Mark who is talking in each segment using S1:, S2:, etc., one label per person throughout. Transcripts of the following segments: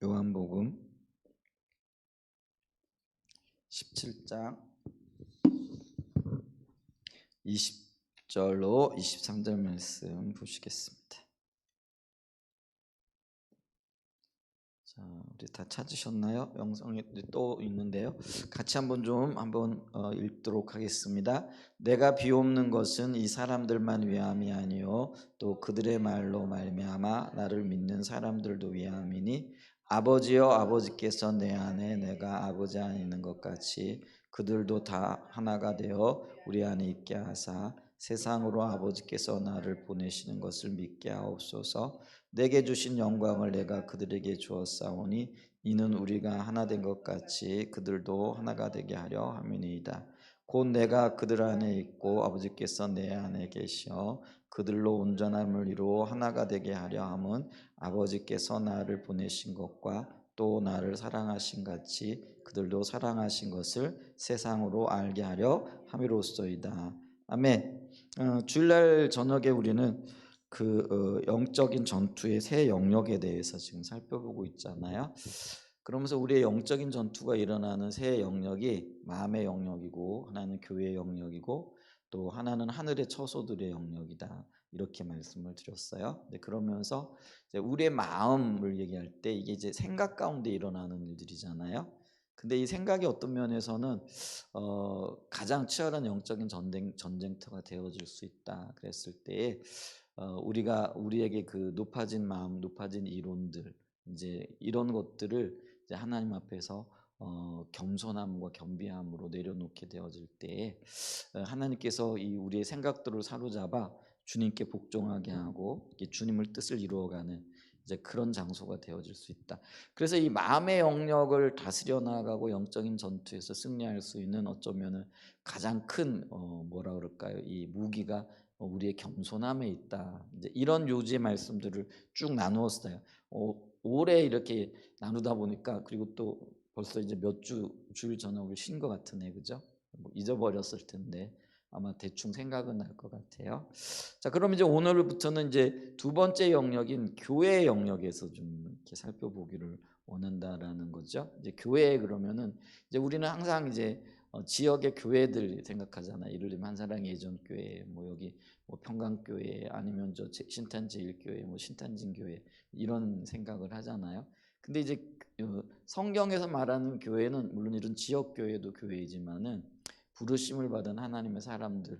S1: 요한복음 17장 20절로 23절 말씀 보시겠습니다. 자, 우리 다 찾으셨나요? 영상이 또 있는데요. 같이 한번 읽도록 하겠습니다. 내가 비옵는 것은 이 사람들만 위함이 아니요 또 그들의 말로 말미암아 나를 믿는 사람들도 위함이니 아버지여 아버지께서 내 안에 내가 아버지 안에 있는 것 같이 그들도 다 하나가 되어 우리 안에 있게 하사 세상으로 아버지께서 나를 보내시는 것을 믿게 하옵소서. 내게 주신 영광을 내가 그들에게 주었사오니 이는 우리가 하나 된 것 같이 그들도 하나가 되게 하려 함이니이다. 곧 내가 그들 안에 있고 아버지께서 내 안에 계시어 그들로 온전함을 이루어 하나가 되게 하려 함은 아버지께서 나를 보내신 것과 또 나를 사랑하신 같이 그들도 사랑하신 것을 세상으로 알게 하려 함이로소이다. 아멘. 주일날 저녁에 우리는 영적인 전투의 세 영역에 대해서 지금 살펴보고 있잖아요. 그러면서 우리의 영적인 전투가 일어나는 세 영역이 마음의 영역이고 하나는 교회의 영역이고 또 하나는 하늘의 처소들의 영역이다. 이렇게 말씀을 드렸어요. 그러면서 이제 우리의 마음을 얘기할 때 이게 이제 생각 가운데 일어나는 일들이잖아요. 근데 이 생각이 어떤 면에서는 가장 치열한 영적인 전쟁터가 되어질 수 있다. 그랬을 때 우리가 우리에게 그 높아진 마음, 높아진 이론들 이제 이런 것들을 이제 하나님 앞에서 겸손함과 겸비함으로 내려놓게 되어질 때에 하나님께서 이 우리의 생각들을 사로잡아 주님께 복종하게 하고 주님을 뜻을 이루어가는 이제 그런 장소가 되어질 수 있다. 그래서 이 마음의 영역을 다스려 나가고 영적인 전투에서 승리할 수 있는 어쩌면은 가장 큰 뭐라 그럴까요? 이 무기가 우리의 겸손함에 있다. 이제 이런 요지의 말씀들을 쭉 나누었어요. 오래 이렇게 나누다 보니까 그리고 또 벌써 이제 몇 주일 저녁을 쉰 것 같으네, 그죠? 뭐 잊어버렸을 텐데 아마 대충 생각은 날 것 같아요. 자, 그럼 이제 오늘부터는 이제 두 번째 영역인 교회 영역에서 좀 이렇게 살펴보기를 원한다라는 거죠. 이제 교회 그러면은 이제 우리는 항상 이제 지역의 교회들 생각하잖아요. 예를 들면 한사랑 예전교회, 뭐 여기 뭐 평강교회 아니면 저 신탄제일교회, 뭐 신탄진교회 이런 생각을 하잖아요. 근데 이제 성경에서 말하는 교회는 물론 이런 지역 교회도 교회이지만은 부르심을 받은 하나님의 사람들,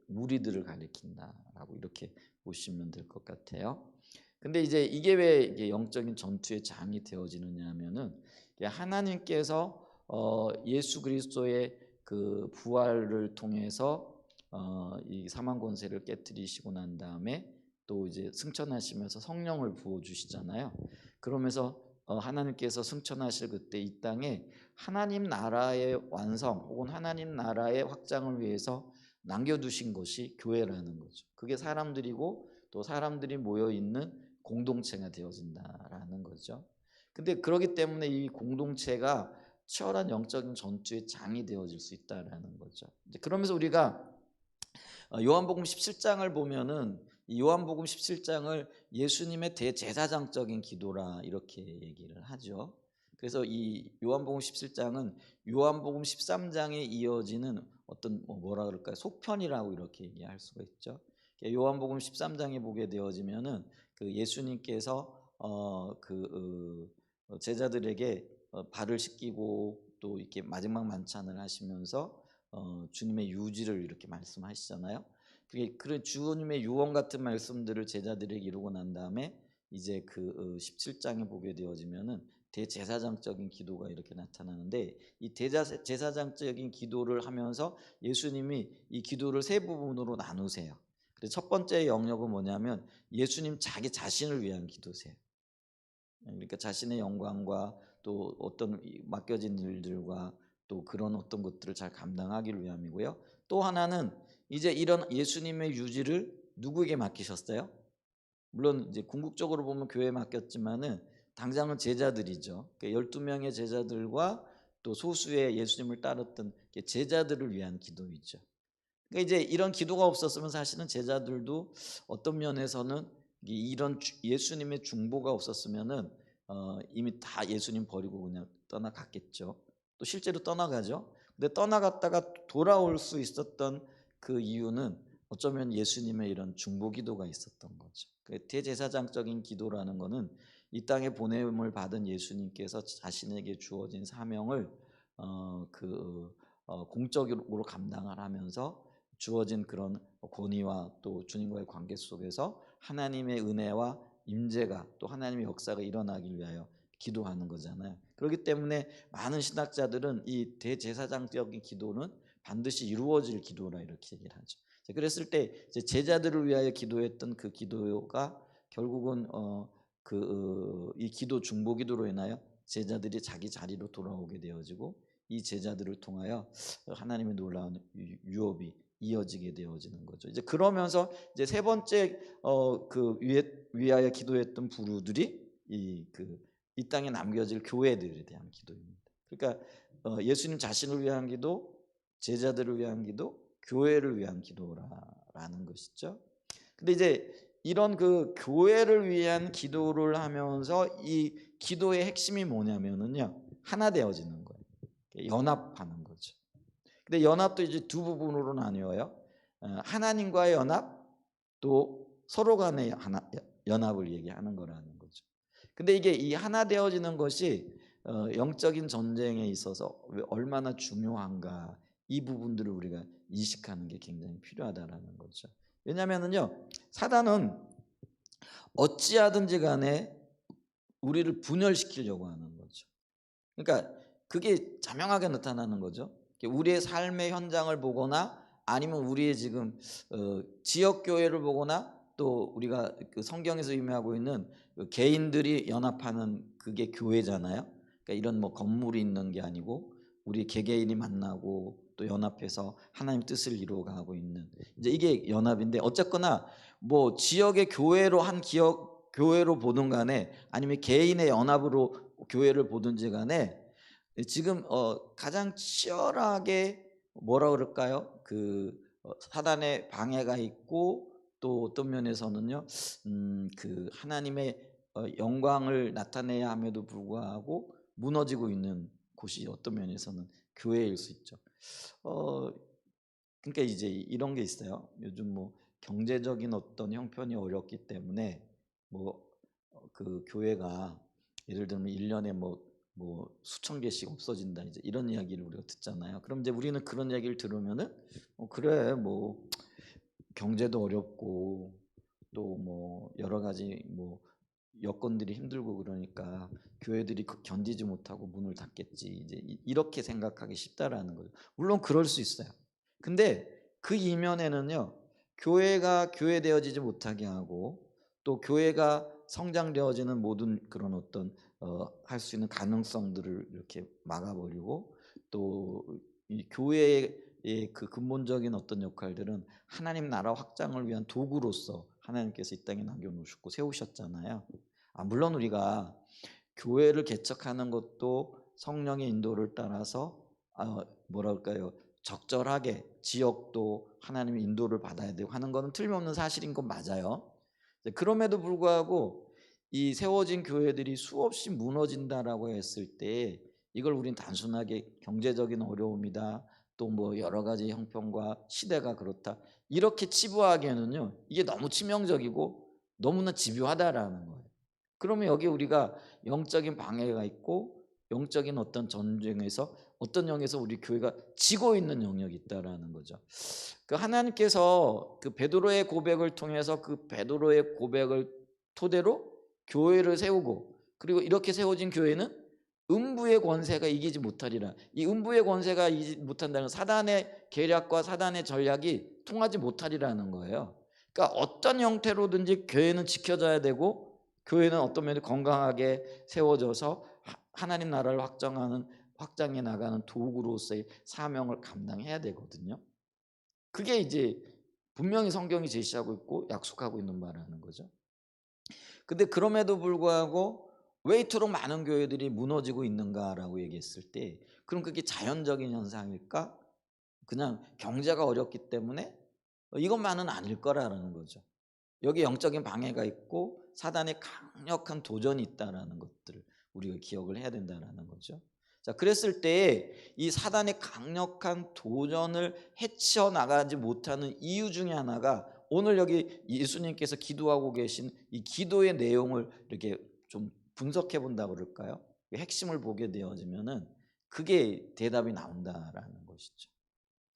S1: 무리들을 가리킨다라고 이렇게 보시면 될 것 같아요. 근데 이제 이게 왜 이게 영적인 전투의 장이 되어지느냐 하면은 하나님께서 예수 그리스도의 그 부활을 통해서 이 사망 권세를 깨뜨리시고 난 다음에 또 이제 승천하시면서 성령을 부어 주시잖아요. 그러면서 하나님께서 승천하실 그때 이 땅에 하나님 나라의 완성 혹은 하나님 나라의 확장을 위해서 남겨두신 것이 교회라는 거죠. 그게 사람들이고 또 사람들이 모여 있는 공동체가 되어진다라는 거죠. 근데 그렇기 때문에 이 공동체가 치열한 영적인 전투의 장이 되어질 수 있다라는 거죠. 이제 그러면서 우리가 요한복음 17장을 보면은 이 요한복음 17장을 예수님의 대제사장적인 기도라 이렇게 얘기를 하죠. 그래서 이 요한복음 17장은 요한복음 13장에 이어지는 어떤 뭐라 그럴까요? 속편이라고 이렇게 얘기할 수가 있죠. 요한복음 13장에 보게 되어지면은 그 예수님께서 제자들에게 발을 씻기고 또 이렇게 마지막 만찬을 하시면서 주님의 유지를 이렇게 말씀하시잖아요. 그런 주님의 유언 같은 말씀들을 제자들에게 이루고 난 다음에 이제 17장에 보게 되어지면은 대제사장적인 기도가 이렇게 나타나는데 이 제사장적인 기도를 하면서 예수님이 이 기도를 세 부분으로 나누세요. 그래서 첫 번째 영역은 뭐냐면 예수님 자기 자신을 위한 기도세요. 그러니까 자신의 영광과 또 어떤 맡겨진 일들과 또 그런 어떤 것들을 잘 감당하기를 위함이고요. 또 하나는 이제 이런 예수님의 유지를 누구에게 맡기셨어요? 물론 이제 궁극적으로 보면 교회에 맡겼지만은 당장은 제자들이죠. 12명의 제자들과 또 소수의 예수님을 따랐던 제자들을 위한 기도이죠. 그러니까 이제 이런 기도가 없었으면 사실은 제자들도 어떤 면에서는 이런 예수님의 중보가 없었으면은 이미 다 예수님 버리고 그냥 떠나갔겠죠. 또 실제로 떠나가죠. 근데 떠나갔다가 돌아올 수 있었던 그 이유는 어쩌면 예수님의 이런 중보 기도가 있었던 거죠. 그 대제사장적인 기도라는 거는 이 땅에 보냄을 받은 예수님께서 자신에게 주어진 사명을 공적으로 감당을 하면서 주어진 그런 권위와 또 주님과의 관계 속에서 하나님의 은혜와 임재가 또 하나님의 역사가 일어나길 위하여 기도하는 거잖아요. 그렇기 때문에 많은 신학자들은 이 대제사장적인 기도는 반드시 이루어질 기도라 이렇게 얘기를 하죠. 그랬을 때 이제 제자들을 위하여 기도했던 그 기도가 결국은 이 기도 중보 기도로 인하여 제자들이 자기 자리로 돌아오게 되어지고 이 제자들을 통하여 하나님의 놀라운 유업이 이어지게 되어지는 거죠. 이제 그러면서 이제 세 번째 위하여 기도했던 부류들이 이 땅에 남겨질 교회들에 대한 기도입니다. 그러니까 예수님 자신을 위한 기도, 제자들을 위한 기도, 교회를 위한 기도라는 것이죠. 근데 이제 이런 그 교회를 위한 기도를 하면서 이 기도의 핵심이 뭐냐면은요, 하나 되어지는 거예요. 연합하는 거죠. 근데 연합도 이제 두 부분으로 나뉘어요. 하나님과의 연합, 또 서로 간의 연합을 얘기하는 거라는 거죠. 근데 이게 이 하나 되어지는 것이 영적인 전쟁에 있어서 얼마나 중요한가, 이 부분들을 우리가 인식하는 게 굉장히 필요하다라는 거죠. 왜냐하면은요, 사단은 어찌하든지 간에 우리를 분열시키려고 하는 거죠. 그러니까 그게 자명하게 나타나는 거죠. 우리의 삶의 현장을 보거나 아니면 우리의 지금 지역 교회를 보거나 또 우리가 그 성경에서 의미하고 있는 그 개인들이 연합하는 그게 교회잖아요. 그러니까 이런 뭐 건물이 있는 게 아니고 우리 개개인이 만나고 또 연합해서 하나님 뜻을 이루어가고 있는 이제 이게 연합인데, 어쨌거나 뭐 지역의 교회로 한 기업 교회로 보든 간에 아니면 개인의 연합으로 교회를 보든지 간에 지금 가장 치열하게 뭐라 그럴까요? 사단의 방해가 있고 또 어떤 면에서는요, 그 하나님의 영광을 나타내야 함에도 불구하고 무너지고 있는 곳이 어떤 면에서는 교회일 수 있죠. 그러니까 이제 이런 게 있어요. 요즘 뭐 경제적인 어떤 형편이 어렵기 때문에 그 교회가 예를 들면 1년에 뭐 수천 개씩 없어진다, 이제 이런 이야기를 우리가 듣잖아요. 그럼 이제 우리는 그런 이야기를 들으면은 그래 뭐 경제도 어렵고 또 뭐 여러 가지 뭐 여건들이 힘들고 그러니까 교회들이 견디지 못하고 문을 닫겠지, 이제 이렇게 생각하기 쉽다라는 거죠. 물론 그럴 수 있어요. 근데 그 이면에는요, 교회가 교회되어지지 못하게 하고 또 교회가 성장되어지는 모든 그런 어떤 할 수 있는 가능성들을 이렇게 막아버리고 또 이 교회의 그 근본적인 어떤 역할들은 하나님 나라 확장을 위한 도구로서 하나님께서 이 땅에 남겨놓으셨고 세우셨잖아요. 물론 우리가 교회를 개척하는 것도 성령의 인도를 따라서 뭐랄까요, 적절하게 지역도 하나님의 인도를 받아야 되고 하는 것은 틀림없는 사실인 건 맞아요. 그럼에도 불구하고 이 세워진 교회들이 수없이 무너진다라고 했을 때 이걸 우리는 단순하게 경제적인 어려움이다, 또 뭐 여러 가지 형편과 시대가 그렇다, 이렇게 치부하기에는요, 이게 너무 치명적이고 너무나 집요하다라는 거예요. 그러면 여기 우리가 영적인 방해가 있고 영적인 어떤 전쟁에서 어떤 영역에서 우리 교회가 지고 있는 영역이 있다라는 거죠. 그 하나님께서 그 베드로의 고백을 통해서 그 베드로의 고백을 토대로 교회를 세우고, 그리고 이렇게 세워진 교회는 음부의 권세가 이기지 못하리라. 이 음부의 권세가 이기지 못한다는 사단의 계략과 사단의 전략이 통하지 못하리라는 거예요. 그러니까 어떤 형태로든지 교회는 지켜져야 되고 교회는 어떤 면에 건강하게 세워져서 하나님 나라를 확장해 나가는 도구로서의 사명을 감당해야 되거든요. 그게 이제 분명히 성경이 제시하고 있고 약속하고 있는 바라는 거죠. 근데 그럼에도 불구하고 왜 이토록 많은 교회들이 무너지고 있는가라고 얘기했을 때, 그럼 그게 자연적인 현상일까? 그냥 경제가 어렵기 때문에 이것만은 아닐 거라는 거죠. 여기 영적인 방해가 있고 사단의 강력한 도전이 있다라는 것들을 우리가 기억을 해야 된다라는 거죠. 자, 그랬을 때 이 사단의 강력한 도전을 헤쳐나가지 못하는 이유 중에 하나가 오늘 여기 예수님께서 기도하고 계신 이 기도의 내용을 이렇게 좀 분석해 본다고 그럴까요? 핵심을 보게 되어지면은 그게 대답이 나온다라는 것이죠.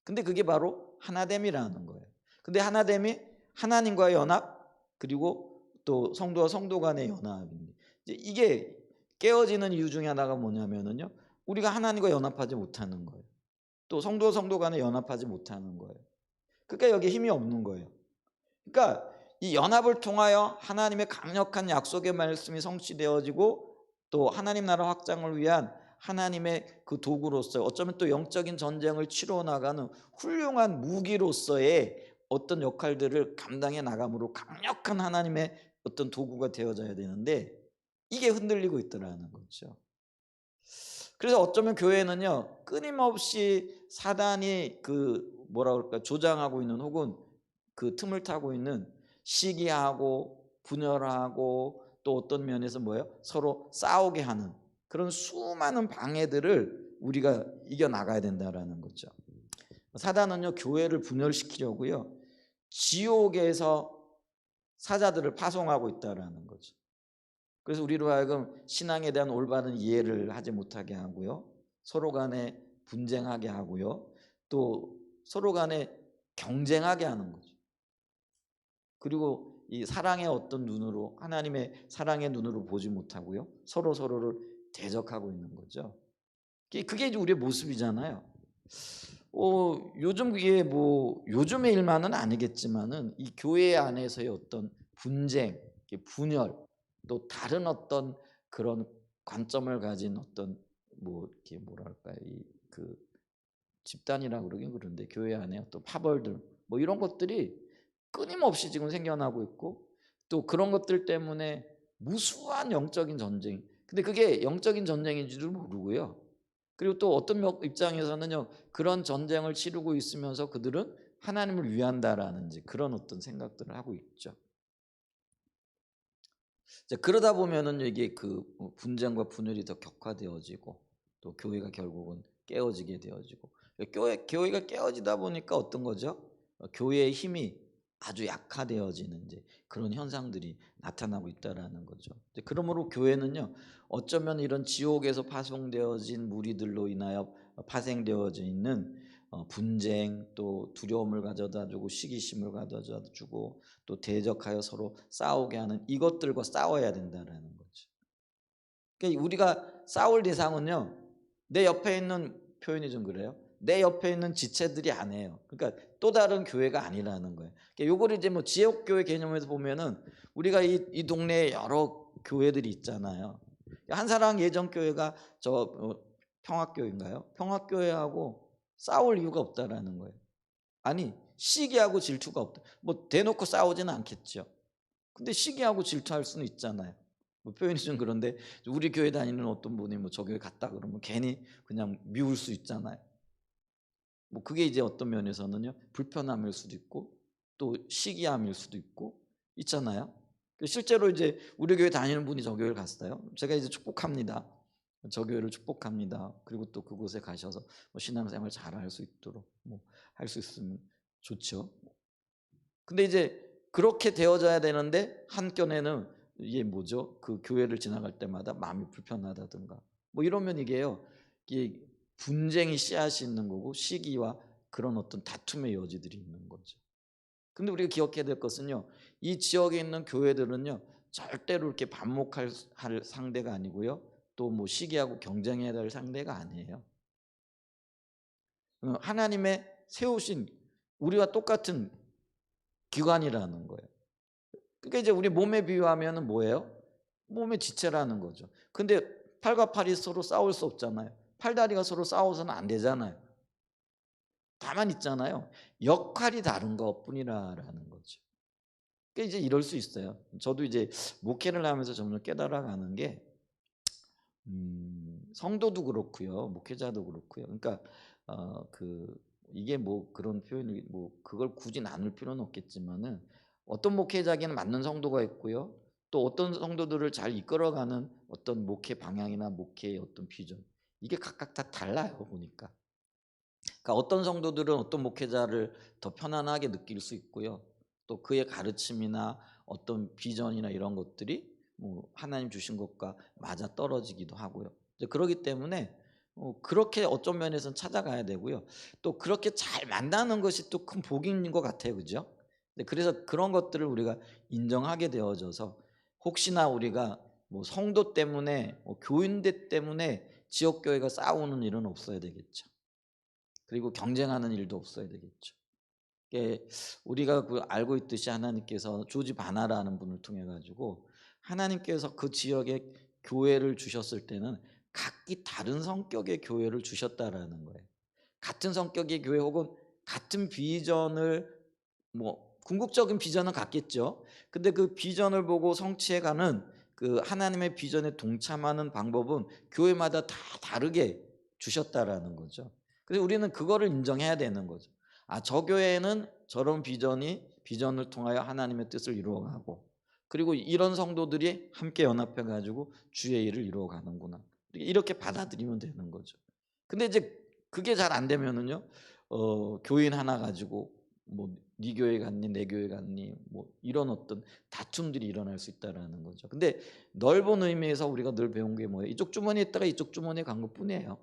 S1: 근데 그게 바로 하나됨이라는 거예요. 근데 하나됨이 하나님과의 연합, 그리고 또 성도와 성도 간의 연합인데, 이게 깨어지는 이유 중에 하나가 뭐냐면은요, 우리가 하나님과 연합하지 못하는 거예요. 또 성도와 성도 간에 연합하지 못하는 거예요. 그러니까 여기 힘이 없는 거예요. 그러니까 이 연합을 통하여 하나님의 강력한 약속의 말씀이 성취되어지고 또 하나님 나라 확장을 위한 하나님의 그 도구로서, 어쩌면 또 영적인 전쟁을 치러 나가는 훌륭한 무기로서의 어떤 역할들을 감당해 나감으로 강력한 하나님의 어떤 도구가 되어져야 되는데, 이게 흔들리고 있더라는 거죠. 그래서 어쩌면 교회는요, 끊임없이 사단이 그 뭐라 그럴까, 조장하고 있는, 혹은 그 틈을 타고 있는, 시기하고 분열하고 또 어떤 면에서 뭐예요? 서로 싸우게 하는 그런 수많은 방해들을 우리가 이겨 나가야 된다라는 거죠. 사단은요, 교회를 분열시키려고요, 지옥에서 사자들을 파송하고 있다라는 거죠. 그래서 우리로 하여금 신앙에 대한 올바른 이해를 하지 못하게 하고요, 서로 간에 분쟁하게 하고요, 또 서로 간에 경쟁하게 하는 거죠. 그리고 이 사랑의 어떤 눈으로, 하나님의 사랑의 눈으로 보지 못하고요, 서로 서로를 대적하고 있는 거죠. 그게 이제 우리의 모습이잖아요. 요즘 그게 뭐 요즘의 일만은 아니겠지만은 이 교회 안에서의 어떤 분쟁, 분열, 또 다른 어떤 그런 관점을 가진 어떤 뭐 이렇게 뭐랄까요, 이그 집단이라고 그러긴 그런데 교회 안에 어떤 파벌들, 뭐 이런 것들이 끊임없이 지금 생겨나고 있고, 또 그런 것들 때문에 무수한 영적인 전쟁, 근데 그게 영적인 전쟁인지도 모르고요, 그리고 또 어떤 입장에서는요, 그런 전쟁을 치르고 있으면서 그들은 하나님을 위한다라는 그런 어떤 생각들을 하고 있죠. 그러다 보면은 이게 그 분쟁과 분열이 더 격화되어지고, 또 교회가 결국은 깨어지게 되어지고, 교회가 깨어지다 보니까 어떤 거죠? 교회의 힘이 아주 약화되어지는 그런 현상들이 나타나고 있다라는 거죠. 그러므로 교회는요, 어쩌면 이런 지옥에서 파송되어진 무리들로 인하여 파생되어져 있는 분쟁, 또 두려움을 가져다 주고 시기심을 가져다 주고 또 대적하여 서로 싸우게 하는 이것들과 싸워야 된다라는 거죠. 그러니까 우리가 싸울 대상은요, 내 옆에 있는, 표현이 좀 그래요, 내 옆에 있는 지체들이 아니에요. 그러니까 또 다른 교회가 아니라는 거예요. 그러니까 요거를 이제 뭐 지역교회 개념에서 보면은 우리가 이 동네에 여러 교회들이 있잖아요. 한사랑 예전교회가 평화교회인가요? 평화교회하고 싸울 이유가 없다라는 거예요. 아니, 시기하고 질투가 없다. 뭐 대놓고 싸우지는 않겠죠. 근데 시기하고 질투할 수는 있잖아요. 뭐 표현이 좀 그런데 우리 교회 다니는 어떤 분이 뭐 저 교회 갔다 그러면 괜히 그냥 미울 수 있잖아요. 뭐 그게 이제 어떤 면에서는요, 불편함일 수도 있고 또 시기함일 수도 있고 있잖아요. 실제로 이제 우리 교회 다니는 분이 저 교회를 갔어요. 제가 이제 축복합니다. 저 교회를 축복합니다. 그리고 또 그곳에 가셔서 뭐 신앙생활 잘 할 수 있도록 뭐 할 수 있으면 좋죠. 근데 이제 그렇게 되어져야 되는데 한켠에는 이게 뭐죠? 그 교회를 지나갈 때마다 마음이 불편하다든가 뭐 이러면 이게 분쟁이 씨앗이 있는 거고, 시기와 그런 어떤 다툼의 여지들이 있는 거죠. 근데 우리가 기억해야 될 것은요, 이 지역에 있는 교회들은요, 절대로 이렇게 반목할 상대가 아니고요, 또 뭐 시기하고 경쟁해야 될 상대가 아니에요. 하나님의 세우신 우리와 똑같은 기관이라는 거예요. 그러니까 이제 우리 몸에 비유하면은 뭐예요? 몸의 지체라는 거죠. 근데 팔과 팔이 서로 싸울 수 없잖아요. 팔다리가 서로 싸워서는 안 되잖아요. 다만 있잖아요, 역할이 다른 것뿐이라는 거죠. 그러니까 이제 이럴 수 있어요. 저도 이제 목회를 하면서 점점 깨달아가는 게, 성도도 그렇고요, 목회자도 그렇고요. 그러니까 이게 뭐 그런 표현이 뭐 그걸 굳이 나눌 필요는 없겠지만은 어떤 목회자에게는 맞는 성도가 있고요, 또 어떤 성도들을 잘 이끌어가는 어떤 목회 방향이나 목회의 어떤 비전, 이게 각각 다 달라요 보니까. 그러니까 어떤 성도들은 어떤 목회자를 더 편안하게 느낄 수 있고요. 또 그의 가르침이나 어떤 비전이나 이런 것들이 뭐 하나님 주신 것과 맞아 떨어지기도 하고요. 이제 그러기 때문에 그렇게 어떤 면에서는 찾아가야 되고요. 또 그렇게 잘 만나는 것이 또 큰 복인 것 같아요, 그죠? 그래서 그런 것들을 우리가 인정하게 되어져서 혹시나 우리가 뭐 성도 때문에 교인들 때문에 지역 교회가 싸우는 일은 없어야 되겠죠. 그리고 경쟁하는 일도 없어야 되겠죠. 이게 우리가 알고 있듯이 하나님께서 조지 바나라는 분을 통해 가지고 하나님께서 그 지역에 교회를 주셨을 때는 각기 다른 성격의 교회를 주셨다라는 거예요. 같은 성격의 교회 혹은 같은 비전을, 뭐 궁극적인 비전은 같겠죠. 근데 그 비전을 보고 성취해가는 그 하나님의 비전에 동참하는 방법은 교회마다 다 다르게 주셨다라는 거죠. 그래서 우리는 그거를 인정해야 되는 거죠. 아, 저 교회는 저런 비전을 통하여 하나님의 뜻을 이루어가고, 그리고 이런 성도들이 함께 연합해 가지고 주의 일을 이루어가는구나, 이렇게 받아들이면 되는 거죠. 근데 이제 그게 잘 안 되면은요, 교인 하나 가지고 뭐 네 교회 갔니 내 교회 갔니 뭐 이런 어떤 다툼들이 일어날 수 있다라는 거죠. 근데 넓은 의미에서 우리가 늘 배운 게 뭐예요? 이쪽 주머니에 있다가 이쪽 주머니에 간 것뿐이에요.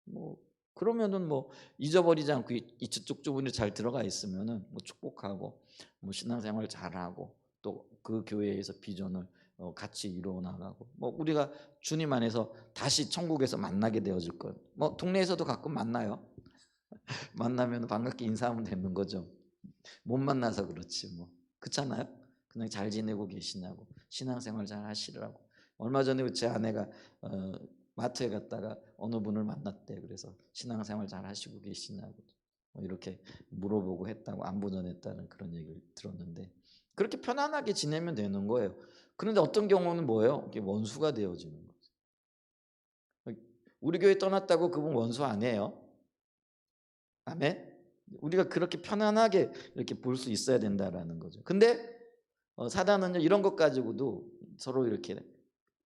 S1: 뭐 그러면은 뭐 잊어버리지 않고 이쪽 주머니에 잘 들어가 있으면은 뭐 축복하고 뭐 신앙생활 잘하고 또 그 교회에서 비전을 같이 이루어 나가고, 뭐 우리가 주님 안에서 다시 천국에서 만나게 되어질 거예요. 뭐 동네에서도 가끔 만나요. 만나면 반갑게 인사하면 되는 거죠. 못 만나서 그렇지 뭐. 그렇잖아요. 그냥 잘 지내고 계시냐고, 신앙생활 잘 하시라고. 얼마 전에 제 아내가 어, 마트에 갔다가 어느 분을 만났대. 그래서 신앙생활 잘 하시고 계시냐고 뭐 이렇게 물어보고 했다고, 안부 전했다는 그런 얘기를 들었는데, 그렇게 편안하게 지내면 되는 거예요. 그런데 어떤 경우는 뭐예요? 이게 원수가 되어지는 거죠. 우리 교회 떠났다고 그분 원수 아니에요. 아멘. 우리가 그렇게 편안하게 이렇게 볼 수 있어야 된다라는 거죠. 근데 사단은요, 이런 것 가지고도 서로 이렇게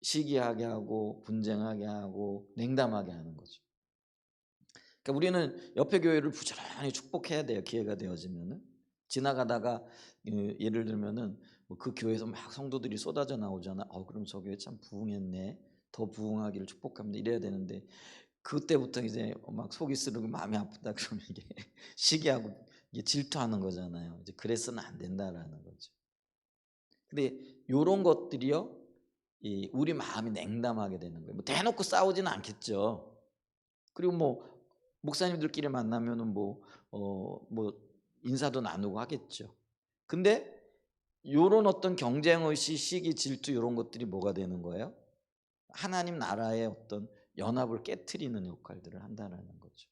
S1: 시기하게 하고 분쟁하게 하고 냉담하게 하는 거죠. 그러니까 우리는 옆에 교회를 부지런히 축복해야 돼요. 기회가 되어지면은. 지나가다가 예를 들면은 뭐그 교회에서 막 성도들이 쏟아져 나오잖아. 그럼 저 교회 참 부흥했네, 더 부흥하기를 축복합니다, 이래야 되는데, 그때부터 이제 막 속이 쓰르고 마음이 아프다 그러면 이게 시기하고 이게 질투하는 거잖아요. 이제 그래서는 안 된다라는 거죠. 근데 요런 것들이요, 우리 마음이 냉담하게 되는 거예요. 뭐 대놓고 싸우지는 않겠죠. 그리고 뭐 목사님들끼리 만나면은 뭐 인사도 나누고 하겠죠. 근데 요런 어떤 경쟁 의식, 시기, 질투, 요런 것들이 뭐가 되는 거예요? 하나님 나라의 어떤 연합을 깨트리는 역할들을 한다라는 거죠.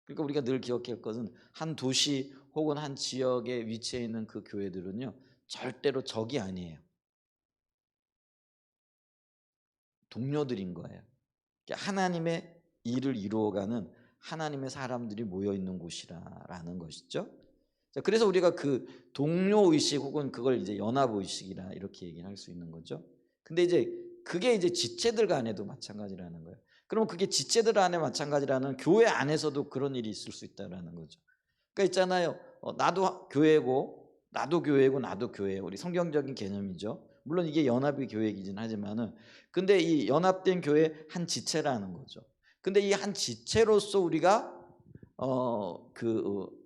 S1: 그러니까 우리가 늘 기억할 것은 한 도시 혹은 한 지역에 위치해 있는 그 교회들은요, 절대로 적이 아니에요. 동료들인 거예요. 그러니까 하나님의 일을 이루어가는 하나님의 사람들이 모여 있는 곳이라는 것이죠. 자, 그래서 우리가 그 동료 의식 혹은 그걸 이제 연합 의식이라 이렇게 얘기할 수 있는 거죠. 근데 이제 그게 이제 지체들 간에도 마찬가지라는 거예요. 그러면 그게 지체들 안에 마찬가지라는, 교회 안에서도 그런 일이 있을 수 있다라는 거죠. 그러니까 있잖아요. 나도 교회고 나도 교회고 나도 교회예요. 우리 성경적인 개념이죠. 물론 이게 연합의 교회이긴 하지만은, 근데 이 연합된 교회 한 지체라는 거죠. 근데 이 한 지체로서 우리가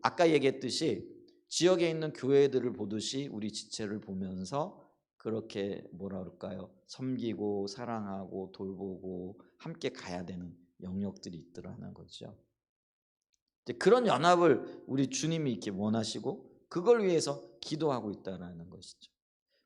S1: 아까 얘기했듯이 지역에 있는 교회들을 보듯이 우리 지체를 보면서 그렇게 뭐라 그럴까요? 섬기고 사랑하고 돌보고 함께 가야 되는 영역들이 있더라는 거죠. 이제 그런 연합을 우리 주님이 이렇게 원하시고 그걸 위해서 기도하고 있다라는 것이죠.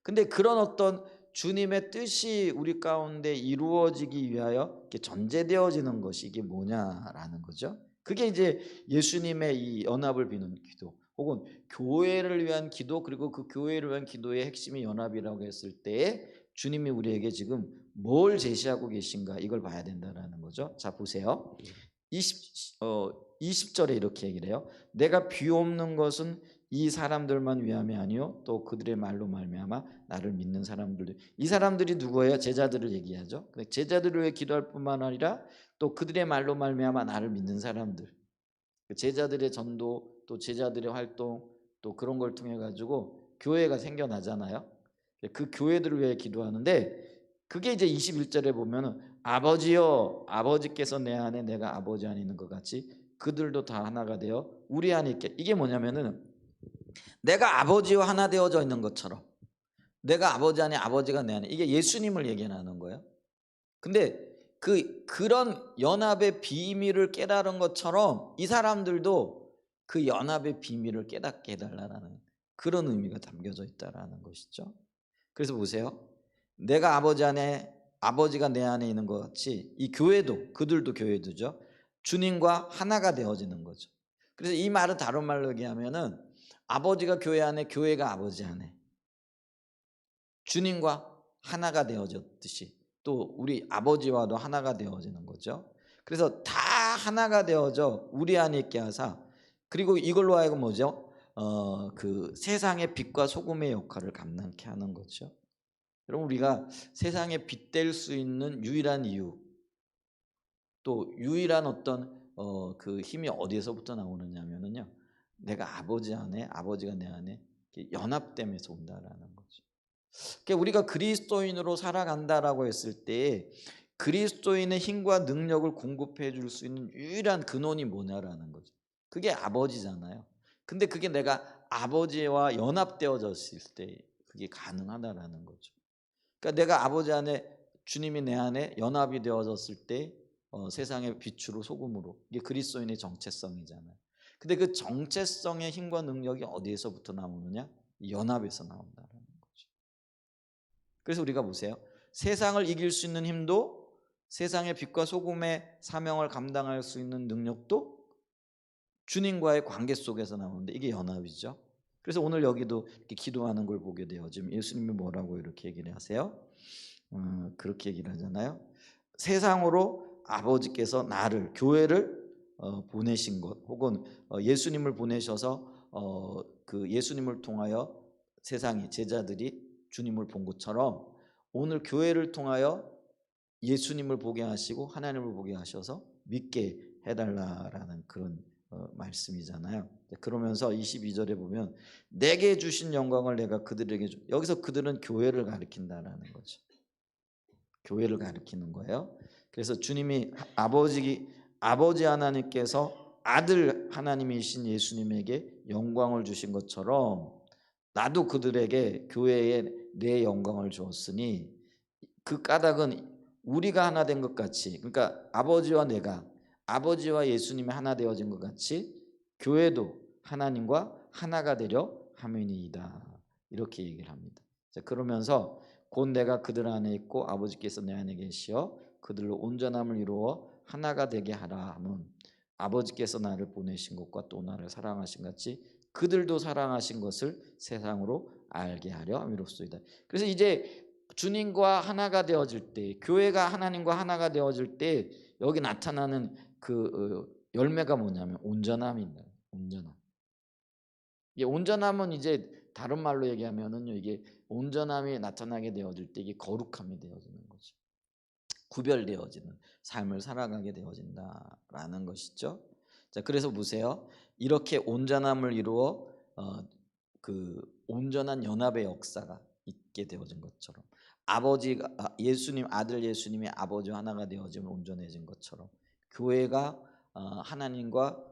S1: 근데 그런 어떤 주님의 뜻이 우리 가운데 이루어지기 위하여 이렇게 전제되어지는 것이 이게 뭐냐라는 거죠. 그게 이제 예수님의 이 연합을 비는 기도 혹은 교회를 위한 기도, 그리고 그 교회를 위한 기도의 핵심이 연합이라고 했을 때 주님이 우리에게 지금 뭘 제시하고 계신가, 이걸 봐야 된다라는 거죠. 자, 보세요. 20절에 이렇게 얘기를 해요. 내가 비옵는 것은 이 사람들만 위함이 아니요 또 그들의 말로 말미암아 나를 믿는 사람들도. 이 사람들이 누구예요? 제자들을 얘기하죠. 제자들을 위해 기도할 뿐만 아니라 또 그들의 말로 말미암아 나를 믿는 사람들. 제자들의 전도 또 제자들의 활동 또 그런 걸 통해 가지고 교회가 생겨나잖아요. 그 교회들을 위해 기도하는데 그게 이제 21절에 보면은 아버지여 아버지께서 내 안에 내가 아버지 안에 있는 것 같이 그들도 다 하나가 되어 우리 안에 있게. 이게 뭐냐면은 내가 아버지와 하나 되어져 있는 것처럼 내가 아버지 안에 아버지가 내 안에, 이게 예수님을 얘기하는 거예요. 근데 그런 연합의 비밀을 깨달은 것처럼 이 사람들도 그 연합의 비밀을 깨닫게 해달라는 그런 의미가 담겨져 있다라는 것이죠. 그래서 보세요. 내가 아버지 안에 아버지가 내 안에 있는 것 같이 이 교회도 그들도 교회도죠. 주님과 하나가 되어지는 거죠. 그래서 이 말은 다른 말로 얘기하면은 아버지가 교회 안에 교회가 아버지 안에 주님과 하나가 되어졌듯이 또 우리 아버지와도 하나가 되어지는 거죠. 그래서 다 하나가 되어져 우리 안에 있게 하사 그리고 이걸로 하여금 뭐죠? 그 세상의 빛과 소금의 역할을 감당케 하는 거죠. 여러분 우리가 세상에 빛될 수 있는 유일한 이유 또 유일한 어떤 그 힘이 어디에서부터 나오느냐면은요. 내가 아버지 안에 아버지가 내 안에 연합됨에서 온다라는 거죠. 그러니까 우리가 그리스도인으로 살아간다라고 했을 때 그리스도인의 힘과 능력을 공급해 줄 수 있는 유일한 근원이 뭐냐라는 거죠. 그게 아버지잖아요. 근데 그게 내가 아버지와 연합되어졌을 때 그게 가능하다라는 거죠. 그러니까 내가 아버지 안에 주님이 내 안에 연합이 되어졌을 때 세상의 빛으로 소금으로 이게 그리스도인의 정체성이잖아요. 근데 그 정체성의 힘과 능력이 어디에서부터 나오느냐? 연합에서 나온다는 거죠. 그래서 우리가 보세요. 세상을 이길 수 있는 힘도 세상의 빛과 소금의 사명을 감당할 수 있는 능력도 주님과의 관계 속에서 나오는데 이게 연합이죠. 그래서 오늘 여기도 이렇게 기도하는 걸 보게 돼요. 지금 예수님이 뭐라고 이렇게 얘기를 하세요? 그렇게 얘기를 하잖아요. 세상으로 아버지께서 나를 교회를 보내신 것 혹은 예수님을 보내셔서 그 예수님을 통하여 세상의 제자들이 주님을 본 것처럼 오늘 교회를 통하여 예수님을 보게 하시고 하나님을 보게 하셔서 믿게 해달라라는 그런 말씀이잖아요. 그러면서 22절에 보면 내게 주신 영광을 내가 그들에게 여기서 그들은 교회를 가리킨다라는 거죠. 교회를 가리키는 거예요. 그래서 주님이 아버지 하나님께서 아들 하나님이신 예수님에게 영광을 주신 것처럼 나도 그들에게 교회에 내 영광을 주었으니 그 까닭은 우리가 하나 된 것 같이 그러니까 아버지와 내가 아버지와 예수님이 하나 되어진 것 같이 교회도 하나님과 하나가 되려 함이니이다. 이렇게 얘기를 합니다. 자, 그러면서 곧 내가 그들 안에 있고 아버지께서 내 안에 계시어 그들로 온전함을 이루어 하나가 되게 하라 함은 아버지께서 나를 보내신 것과 또 나를 사랑하신 같이 그들도 사랑하신 것을 세상으로 알게 하려 함이로소이다. 그래서 이제 주님과 하나가 되어질 때 교회가 하나님과 하나가 되어질 때 여기 나타나는 그 열매가 뭐냐면 온전함입니다. 온전함. 이게 온전함은 이제 다른 말로 얘기하면은요. 이게 온전함이 나타나게 되어질 때 이게 거룩함이 되어지는 거죠. 구별되어지는 삶을 살아가게 되어진다라는 것이죠. 자, 그래서 보세요. 이렇게 온전함을 이루어 그 온전한 연합의 역사가 있게 되어진 것처럼 아버지가 예수님 아들 예수님이 아버지와 하나가 되어지면 온전해진 것처럼 교회가 하나님과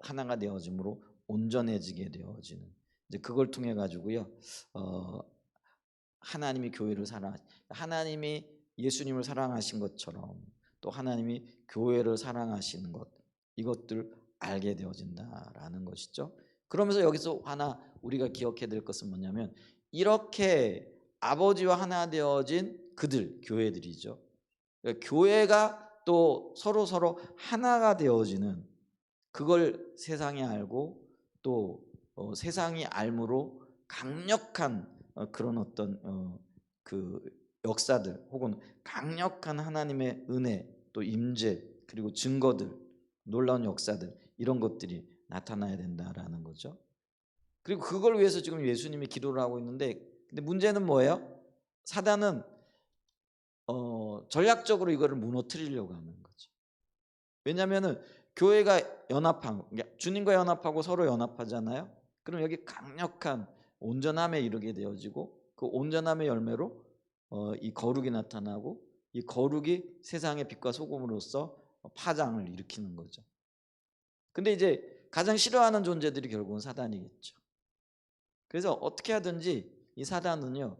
S1: 하나가 되어짐으로 온전해지게 되어지는 이제 그걸 통해 가지고요. 하나님이 교회를 하나님이 예수님을 사랑하신 것처럼 또 하나님이 교회를 사랑하시는 것 이것들 알게 되어진다라는 것이죠. 그러면서 여기서 하나 우리가 기억해야 될 것은 뭐냐면 이렇게 아버지와 하나 되어진 그들 교회들이죠. 그러니까 교회가 또 서로 하나가 되어지는 그걸 세상이 알고 또 세상이 알므로 강력한 그런 어떤 그 역사들 혹은 강력한 하나님의 은혜 또 임재 그리고 증거들 놀라운 역사들 이런 것들이 나타나야 된다라는 거죠. 그리고 그걸 위해서 지금 예수님이 기도를 하고 있는데, 근데 문제는 뭐예요? 사단은 전략적으로 이거를 무너뜨리려고 하는 거죠. 왜냐하면은 교회가 연합한, 그러니까 주님과 연합하고 서로 연합하잖아요. 그럼 여기 강력한 온전함에 이르게 되어지고, 그 온전함의 열매로 이 거룩이 나타나고, 이 거룩이 세상의 빛과 소금으로서 파장을 일으키는 거죠. 근데 이제 가장 싫어하는 존재들이 결국은 사단이겠죠. 그래서 어떻게 하든지 이 사단은요,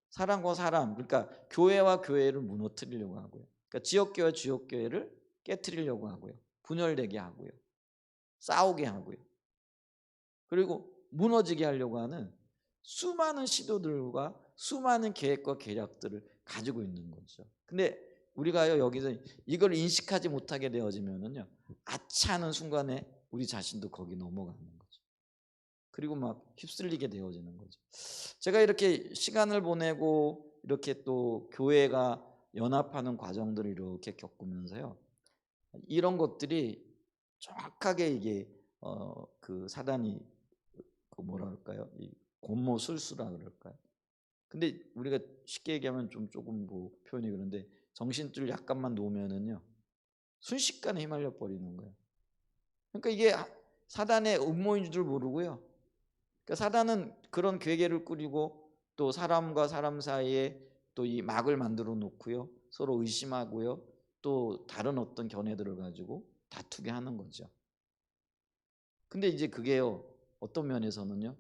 S1: 사람과 사람, 그러니까 교회와 교회를 무너뜨리려고 하고요. 그러니까 지역교회와 지역교회를 깨뜨리려고 하고요. 분열되게 하고요. 싸우게 하고요. 그리고 무너지게 하려고 하는 수많은 시도들과 수많은 계획과 계략들을 가지고 있는 거죠. 근데 우리가요, 여기서 이걸 인식하지 못하게 되어지면은요, 아차하는 순간에 우리 자신도 거기 넘어가는 거죠. 그리고 막 휩쓸리게 되어지는 거죠. 제가 이렇게 시간을 보내고 이렇게 또 교회가 연합하는 과정들을 이렇게 겪으면서요, 이런 것들이 정확하게 이게 그 사단이 그 뭐라 그럴까요? 이 권모술수라 그럴까요? 근데 우리가 쉽게 얘기하면 좀 조금 뭐 표현이 그런데, 정신줄 약간만 놓으면은요, 순식간에 휘말려 버리는 거예요. 그러니까 이게 사단의 음모인 줄 모르고요. 그러니까 사단은 그런 괴계를 꾸리고 또 사람과 사람 사이에 또 이 막을 만들어 놓고요, 서로 의심하고요, 또 다른 어떤 견해들을 가지고 다투게 하는 거죠. 근데 이제 그게요, 어떤 면에서는요,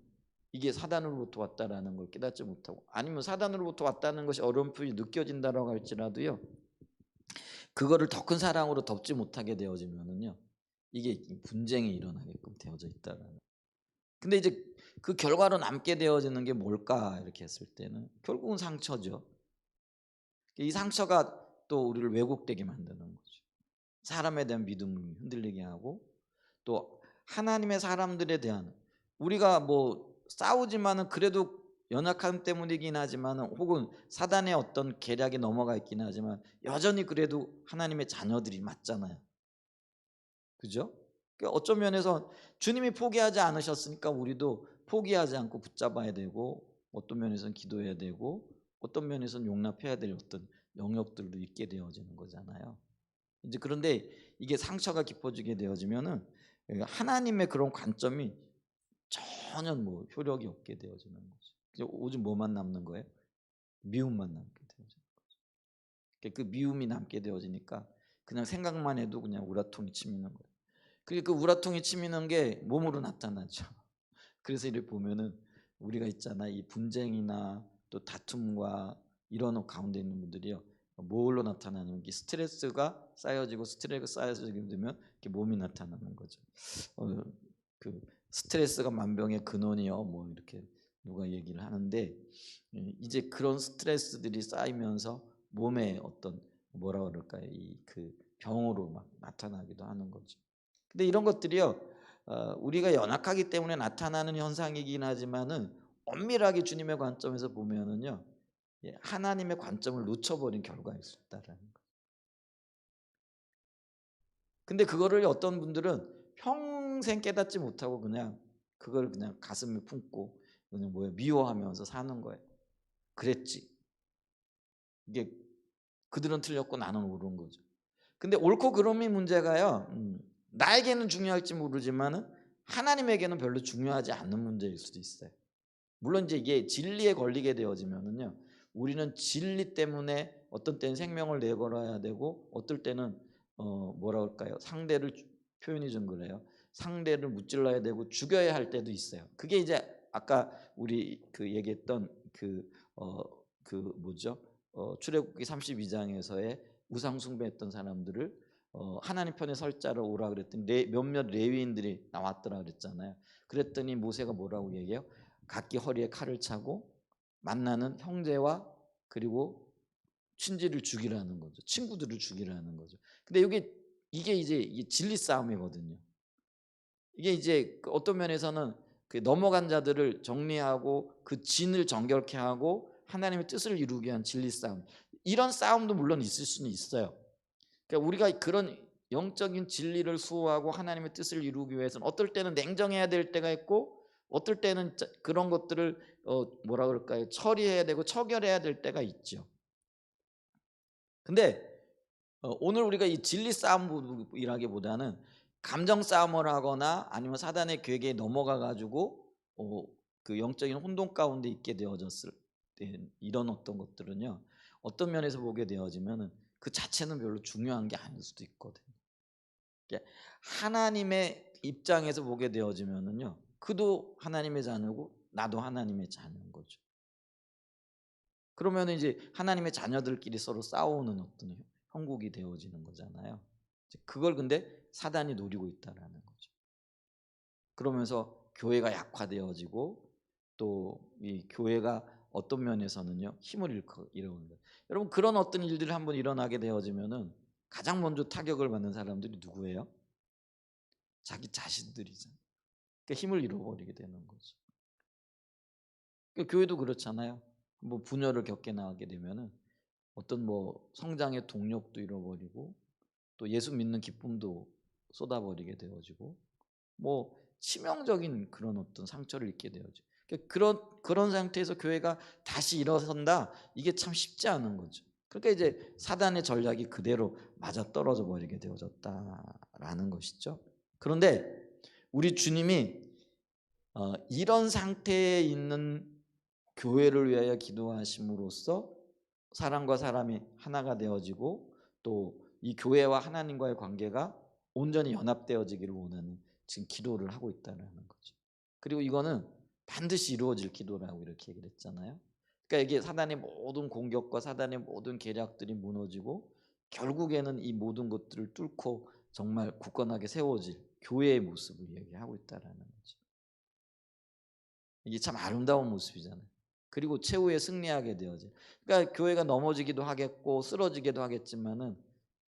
S1: 이게 사단으로부터 왔다라는 걸 깨닫지 못하고, 아니면 사단으로부터 왔다는 것이 어렴풋이 느껴진다라고 할지라도요, 그거를 더 큰 사랑으로 덮지 못하게 되어지면은요, 이게 분쟁이 일어나게끔 되어져 있다라는. 근데 이제 그 결과로 남게 되어지는 게 뭘까 이렇게 했을 때는 결국은 상처죠. 이 상처가 또 우리를 왜곡되게 만드는 거죠. 사람에 대한 믿음을 흔들리게 하고, 또 하나님의 사람들에 대한, 우리가 뭐 싸우지만은 그래도 연약함 때문이긴 하지만은, 혹은 사단의 어떤 계략에 넘어가 있긴 하지만 여전히 그래도 하나님의 자녀들이 맞잖아요. 그죠? 그러니까 어떤 면에서 주님이 포기하지 않으셨으니까 우리도 포기하지 않고 붙잡아야 되고, 어떤 면에서는 기도해야 되고, 어떤 면에서는 용납해야 될 어떤 영역들도 있게 되어지는 거잖아요. 이제 그런데 이게 상처가 깊어지게 되어지면은 하나님의 그런 관점이 전혀 뭐 효력이 없게 되어지는 거죠. 이제 오직 뭐만 남는 거예요? 미움만 남게 되어지는 거죠. 그 미움이 남게 되어지니까 그냥 생각만 해도 그냥 우라통이 치미는 거예요. 그 우라통이 치미는 게 몸으로 나타나죠. 그래서 이를 보면은 우리가 있잖아, 이 분쟁이나 또 다툼과 이런 가운데 있는 분들이요, 뭘로 나타나는 게 스트레스가 쌓여지고, 스트레스가 쌓여지게 되면 이렇게 몸이 나타나는 거죠. 그 스트레스가 만병의 근원이요, 뭐 이렇게 누가 얘기를 하는데, 이제 그런 스트레스들이 쌓이면서 몸에 어떤 뭐라 그럴까요, 이 그 병으로 막 나타나기도 하는 거죠. 근데 이런 것들이요, 우리가 연약하기 때문에 나타나는 현상이긴 하지만은 엄밀하게 주님의 관점에서 보면은요, 하나님의 관점을 놓쳐버린 결과일 수 있다라는 거. 근데 그거를 어떤 분들은 평생 깨닫지 못하고 그냥 그걸 그냥 가슴에 품고 그냥 뭐야 미워하면서 사는 거예요. 그랬지. 이게 그들은 틀렸고 나는 옳은 거죠. 근데 옳고 그름이 문제가요, 나에게는 중요할지 모르지만은 하나님에게는 별로 중요하지 않는 문제일 수도 있어요. 물론 이제 이게 진리에 걸리게 되어지면은요, 우리는 진리 때문에 어떤 때는 생명을 내걸어야 되고, 어떨 때는 뭐라 그럴까요? 상대를 표현이 좀 그래요. 상대를 무찔러야 되고 죽여야 할 때도 있어요. 그게 이제 아까 우리 그 얘기했던 그 뭐죠? 출애굽기 32장에서의 우상 숭배했던 사람들을 하나님 편에 설 자로 오라 그랬더니 몇몇 레위인들이 나왔더라 그랬잖아요. 그랬더니 모세가 뭐라고 얘기해요? 각기 허리에 칼을 차고 만나는 형제와 그리고 친지를 죽이라는 거죠. 친구들을 죽이라는 거죠. 근데 이게 이제 진리 싸움이거든요. 이게 이제 어떤 면에서는 그 넘어간 자들을 정리하고 그 진을 정결케 하고 하나님의 뜻을 이루기 위한 진리 싸움. 이런 싸움도 물론 있을 수는 있어요. 그러니까 우리가 그런 영적인 진리를 수호하고 하나님의 뜻을 이루기 위해서는 어떨 때는 냉정해야 될 때가 있고, 어떨 때는 그런 것들을 뭐라 그럴까요? 처리해야 되고 처결해야 될 때가 있죠. 근데 오늘 우리가 이 진리 싸움이라기보다는 감정 싸움을 하거나 아니면 사단의 계획에 넘어가 가지고 그 영적인 혼돈 가운데 있게 되어졌을 때 이런 어떤 것들은요. 어떤 면에서 보게 되어지면은 그 자체는 별로 중요한 게 아닐 수도 있거든요. 이게 하나님의 입장에서 보게 되어지면은요. 그도 하나님의 자녀고 나도 하나님의 자녀인 거죠. 그러면은 이제 하나님의 자녀들끼리 서로 싸우는 어떤 형국이 되어지는 거잖아요. 그걸 근데 사단이 노리고 있다라는 거죠. 그러면서 교회가 약화되어지고 또 이 교회가 어떤 면에서는요 힘을 잃어오는 거예요. 여러분 그런 어떤 일들이 한번 일어나게 되어지면은 가장 먼저 타격을 받는 사람들이 누구예요? 자기 자신들이잖아요. 그러니까 힘을 잃어버리게 되는 거죠. 그러니까 교회도 그렇잖아요. 뭐 분열을 겪게 나가게 되면은 어떤 뭐 성장의 동력도 잃어버리고 또 예수 믿는 기쁨도 쏟아버리게 되어지고 뭐 치명적인 그런 어떤 상처를 입게 되어죠. 그러니까 그런 상태에서 교회가 다시 일어선다 이게 참 쉽지 않은 거죠. 그러니까 이제 사단의 전략이 그대로 맞아 떨어져 버리게 되어졌다라는 것이죠. 그런데 우리 주님이 이런 상태에 있는 교회를 위하여 기도하심으로써 사람과 사람이 하나가 되어지고 또 이 교회와 하나님과의 관계가 온전히 연합되어지기를 원하는 지금 기도를 하고 있다는 거죠. 그리고 이거는 반드시 이루어질 기도라고 이렇게 얘기를 했잖아요. 그러니까 이게 사단의 모든 공격과 사단의 모든 계략들이 무너지고 결국에는 이 모든 것들을 뚫고 정말 굳건하게 세워질 교회의 모습을 얘기하고 있다는 거죠. 이게 참 아름다운 모습이잖아요. 그리고 최후에 승리하게 되어져. 그러니까 교회가 넘어지기도 하겠고 쓰러지기도 하겠지만은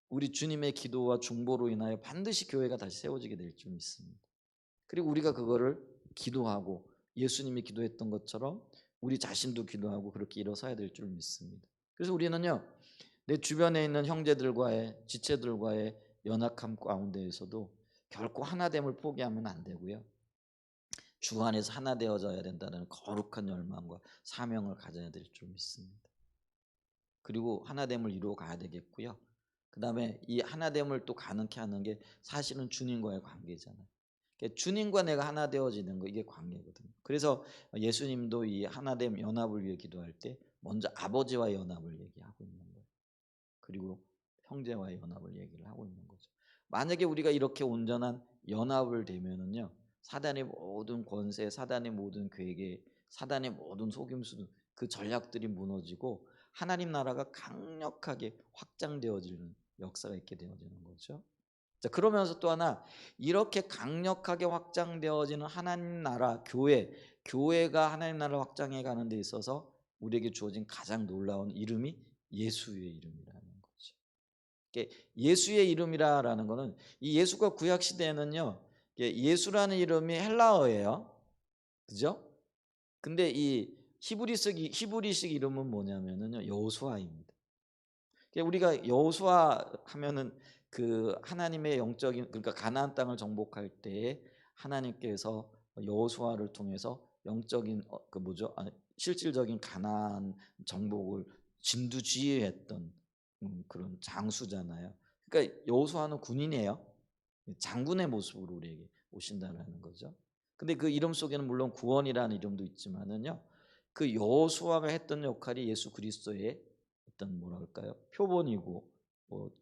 S1: 우리 주님의 기도와 중보로 인하여 반드시 교회가 다시 세워지게 될 줄 믿습니다. 그리고 우리가 그거를 기도하고 예수님이 기도했던 것처럼 우리 자신도 기도하고 그렇게 일어서야 될 줄 믿습니다. 그래서 우리는요. 내 주변에 있는 형제들과의 지체들과의 연합함 가운데에서도 결코 하나됨을 포기하면 안 되고요. 주 안에서 하나 되어져야 된다는 거룩한 열망과 사명을 가져야 될 줄 믿습니다. 그리고 하나됨을 이루어 가야 되겠고요. 그 다음에 이 하나됨을 또 가능케 하는 게 사실은 주님과의 관계잖아요. 그러니까 주님과 내가 하나 되어지는 거 이게 관계거든요. 그래서 예수님도 이 하나됨 연합을 위해 기도할 때 먼저 아버지와 연합을 얘기하고 있는 거예요. 그리고 형제와의 연합을 얘기를 하고 있는 거죠. 만약에 우리가 이렇게 온전한 연합을 되면은요. 사단의 모든 권세, 사단의 모든 계획, 사단의 모든 속임수 그 전략들이 무너지고 하나님 나라가 강력하게 확장되어지는 역사가 있게 되어지는 거죠. 자, 그러면서 또 하나 이렇게 강력하게 확장되어지는 하나님 나라 교회가 하나님 나라 확장해 가는 데 있어서 우리에게 주어진 가장 놀라운 이름이 예수의 이름이라는 거죠. 예수의 이름이라는 거는 이 예수가 구약 시대에는요. 예수라는 이름이 헬라어예요. 그죠? 근데 이 히브리식 이름은 뭐냐면은요. 여호수아입니다. 우리가 여호수아 하면은 그 하나님의 영적인 그러니까 가나안 땅을 정복할 때에 하나님께서 여호수아를 통해서 영적인 그 뭐죠? 실질적인 가나안 정복을 진두지휘했던 그런 장수잖아요. 그러니까 여호수아는 군인이에요. 장군의 모습으로 우리에게 오신다는 거죠. 근데 그 이름 속에는 물론 구원이라는 이름도 있지만은요. 그 여호수아가 했던 역할이 예수 그리스도의 어떤 뭐랄까요? 표본이고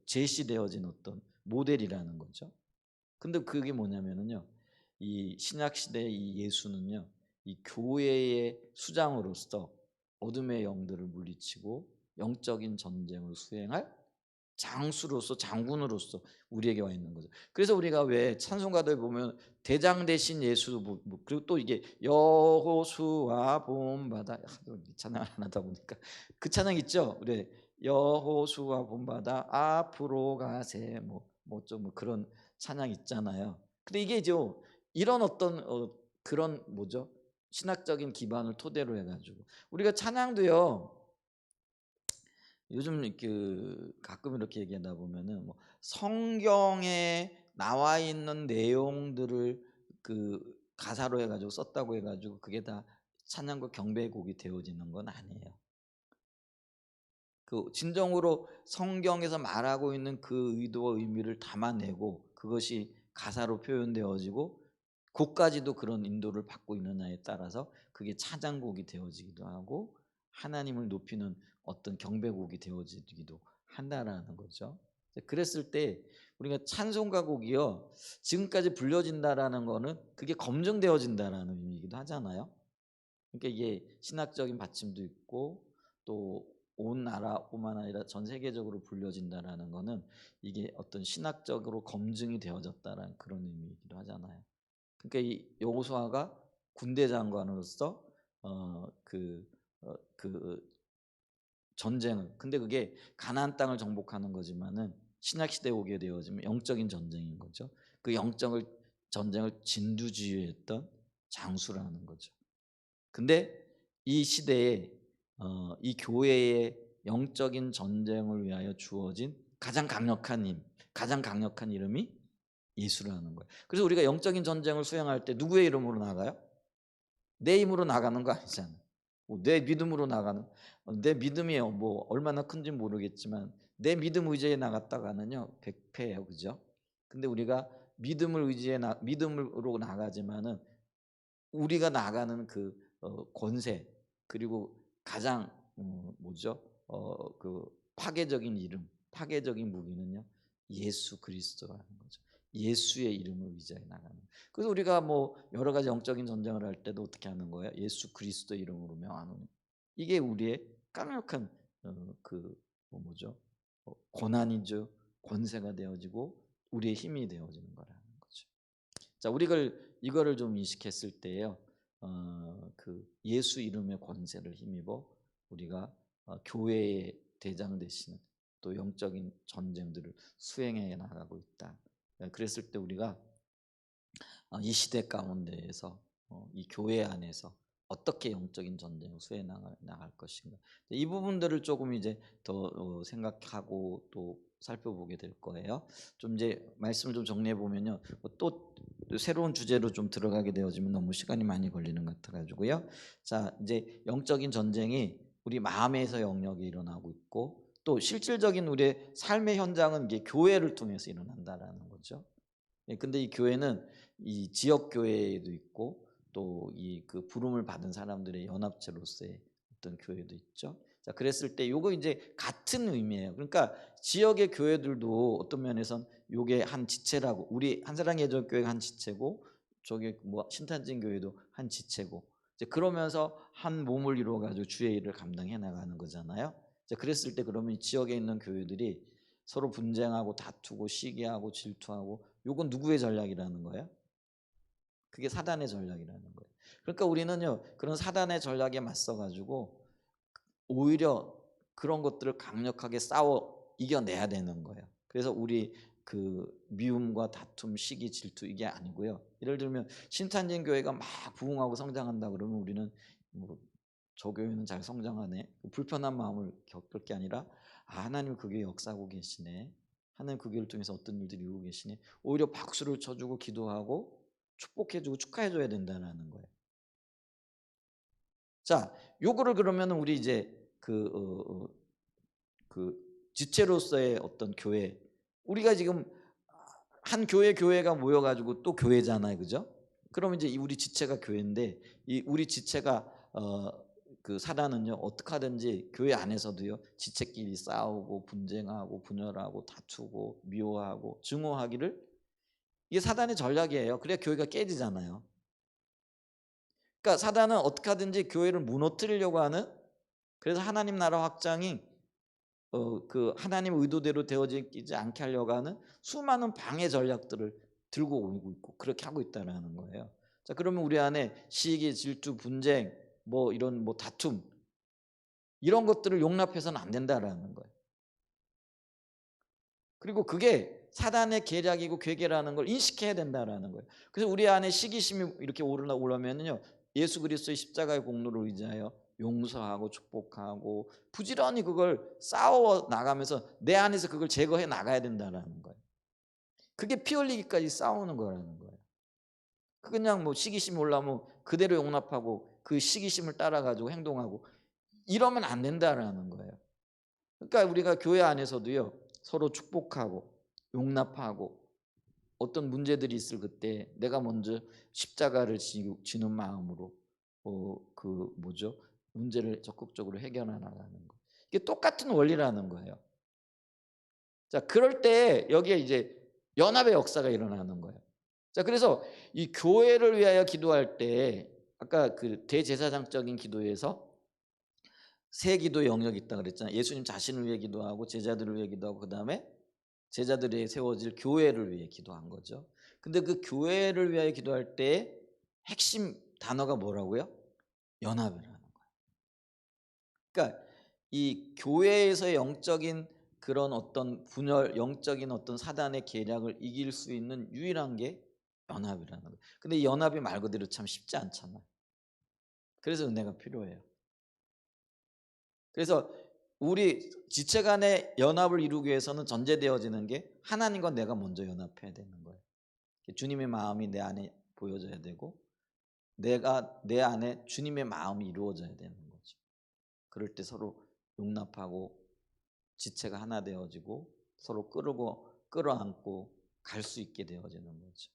S1: 제시되어진 어떤 모델이라는 거죠. 근데 그게 뭐냐면은요. 이 신약 시대의 이 예수는요. 이 교회의 수장으로서 어둠의 영들을 물리치고 영적인 전쟁을 수행할 장수로서 장군으로서 우리에게 와 있는 거죠. 그래서 우리가 왜 찬송가들 보면 대장 대신 예수 그리고 또 이게 여호수아 본받아 찬양을 안 하다 보니까 그 찬양 있죠. 우리 여호수아 본받아 앞으로 가세 뭐 그런 찬양 있잖아요. 근데 이게 이제 이런 어떤 그런 뭐죠? 신학적인 기반을 토대로 해가지고 우리가 찬양도요. 요즘 그 가끔 이렇게 얘기하다 보면은 뭐 성경에 나와 있는 내용들을 그 가사로 해가지고 썼다고 해가지고 그게 다 찬양과 경배의 곡이 되어지는 건 아니에요. 그 진정으로 성경에서 말하고 있는 그 의도와 의미를 담아내고 그것이 가사로 표현되어지고 곡까지도 그런 인도를 받고 있느냐에 따라서 그게 찬양곡이 되어지기도 하고 하나님을 높이는 어떤 경배곡이 되어지기도 한다라는 거죠. 그랬을 때 우리가 찬송가 곡이요 지금까지 불려진다라는 거는 그게 검증되어진다라는 의미이기도 하잖아요. 그러니까 이게 신학적인 받침도 있고 또 온 나라뿐만 아니라 전 세계적으로 불려진다라는 거는 이게 어떤 신학적으로 검증이 되어졌다라는 그런 의미이기도 하잖아요. 그러니까 이 여호수아가 군대 장관으로서 그 전쟁을 근데 그게 가나안 땅을 정복하는 거지만은 신약 시대에 오게 되어지면 영적인 전쟁인 거죠. 그 영적을 전쟁을 진두지휘했던 장수라는 거죠. 근데 이 시대에 이 교회의 영적인 전쟁을 위하여 주어진 가장 강력한 힘, 가장 강력한 이름이 예수라는 거예요. 그래서 우리가 영적인 전쟁을 수행할 때 누구의 이름으로 나가요? 내 힘으로 나가는 거 아니잖아요. 내 믿음으로 나가는 내 믿음이 뭐 얼마나 큰지 모르겠지만 내 믿음 의지에 나갔다가는요 100패예요, 그죠? 근데 우리가 믿음을 의지해 믿음으로 나가지만은 우리가 나가는 그 권세 그리고 가장 뭐죠? 그 파괴적인 이름, 파괴적인 무기는요 예수 그리스도라는 거죠. 예수의 이름을 의지해 나가는. 그래서 우리가 뭐 여러 가지 영적인 전쟁을 할 때도 어떻게 하는 거예요? 예수 그리스도 이름으로 명하노니. 이게 우리의 강력한 뭐죠? 고난이죠. 권세가 되어지고 우리의 힘이 되어지는 거라는 거죠. 자, 우리가 이거를 좀 인식했을 때요, 그 예수 이름의 권세를 힘입어 우리가 교회의 대장 되시는 또 영적인 전쟁들을 수행해 나가고 있다. 그랬을 때 우리가 이 시대 가운데에서 이 교회 안에서 어떻게 영적인 전쟁을 수행해 나갈 것인가 이 부분들을 조금 이제 더 생각하고 또 살펴보게 될 거예요. 좀 이제 말씀을 좀 정리해 보면요, 또 새로운 주제로 좀 들어가게 되어지면 너무 시간이 많이 걸리는 것 같아가지고요. 자, 이제 영적인 전쟁이 우리 마음에서 영역이 일어나고 있고 또 실질적인 우리의 삶의 현장은 이게 교회를 통해서 일어난다라는 거죠. 근데 이 교회는 이 지역 교회도 있고 또 이 그 부름을 받은 사람들의 연합체로서의 어떤 교회도 있죠. 자, 그랬을 때 요거 이제 같은 의미예요. 그러니까 지역의 교회들도 어떤 면에선 요게 한 지체라고 우리 한사랑 예전교회가 한 지체고 저게 뭐 신탄진 교회도 한 지체고 이제 그러면서 한 몸을 이루어 가지고 주의 일을 감당해 나가는 거잖아요. 자, 그랬을 때 그러면 이 지역에 있는 교회들이 서로 분쟁하고 다투고 시기하고 질투하고 요건 누구의 전략이라는 거예요? 그게 사단의 전략이라는 거예요. 그러니까 우리는요 그런 사단의 전략에 맞서 가지고 오히려 그런 것들을 강력하게 싸워 이겨내야 되는 거예요. 그래서 우리 그 미움과 다툼, 시기, 질투 이게 아니고요. 예를 들면 신탄진 교회가 막 부흥하고 성장한다 그러면 우리는 뭐 저 교회는 잘 성장하네. 불편한 마음을 겪을 게 아니라 하나님 그 교회 역사하고 계시네. 하나님 그 교회를 통해서 어떤 일들이 이루고 계시네. 오히려 박수를 쳐주고 기도하고 축복해주고 축하해줘야 된다는 거예요. 자, 요거를 그러면 우리 이제 그 지체로서의 어떤 교회, 우리가 지금 한 교회가 모여가지고 또 교회잖아요, 그죠? 그럼 이제 우리 지체가 교회인데 이 우리 지체가 그 사단은요 어떻게 하든지 교회 안에서도요 지체끼리 싸우고 분쟁하고 분열하고 다투고 미워하고 증오하기를 이게 사단의 전략이에요. 그래야 교회가 깨지잖아요. 그러니까 사단은 어떻게 하든지 교회를 무너뜨리려고 하는 그래서 하나님 나라 확장이 그 하나님 의도대로 되어지지 않게 하려고 하는 수많은 방해 전략들을 들고 오고 있고 그렇게 하고 있다라는 거예요. 자, 그러면 우리 안에 시기, 질투, 분쟁, 뭐 이런 뭐 다툼 이런 것들을 용납해서는 안 된다라는 거예요. 그리고 그게 사단의 계략이고 괴계라는 걸 인식해야 된다라는 거예요. 그래서 우리 안에 시기심이 이렇게 오르면은요 예수 그리스도의 십자가의 공로를 의지하여 용서하고 축복하고 부지런히 그걸 싸워 나가면서 내 안에서 그걸 제거해 나가야 된다라는 거예요. 그게 피 흘리기까지 싸우는 거라는 거예요. 그냥 뭐 시기심이 올라오면 그대로 용납하고 그 시기심을 따라가지고 행동하고 이러면 안 된다라는 거예요. 그러니까 우리가 교회 안에서도요, 서로 축복하고 용납하고 어떤 문제들이 있을 그때 내가 먼저 십자가를 지는 마음으로 그 뭐죠? 문제를 적극적으로 해결해 나가는 거. 이게 똑같은 원리라는 거예요. 자, 그럴 때 여기에 이제 연합의 역사가 일어나는 거예요. 자, 그래서 이 교회를 위하여 기도할 때 아까 그 대제사장적인 기도에서 세 기도의 영역이 있다 그랬잖아요. 예수님 자신을 위해 기도하고 제자들을 위해 기도하고 그다음에 제자들이 세워질 교회를 위해 기도한 거죠. 근데 그 교회를 위하여 기도할 때 핵심 단어가 뭐라고요? 연합이라는 거예요. 그러니까 이 교회에서의 영적인 그런 어떤 분열, 영적인 어떤 사단의 계략을 이길 수 있는 유일한 게 연합이라는 거예요. 근데 이 연합이 말 그대로 참 쉽지 않잖아요. 그래서 은혜가 필요해요. 그래서 우리 지체 간의 연합을 이루기 위해서는 전제되어지는 게 하나님과 내가 먼저 연합해야 되는 거예요. 주님의 마음이 내 안에 보여져야 되고 내가 내 안에 주님의 마음이 이루어져야 되는 거죠. 그럴 때 서로 용납하고 지체가 하나 되어지고 서로 끌어안고 갈 수 있게 되어지는 거죠.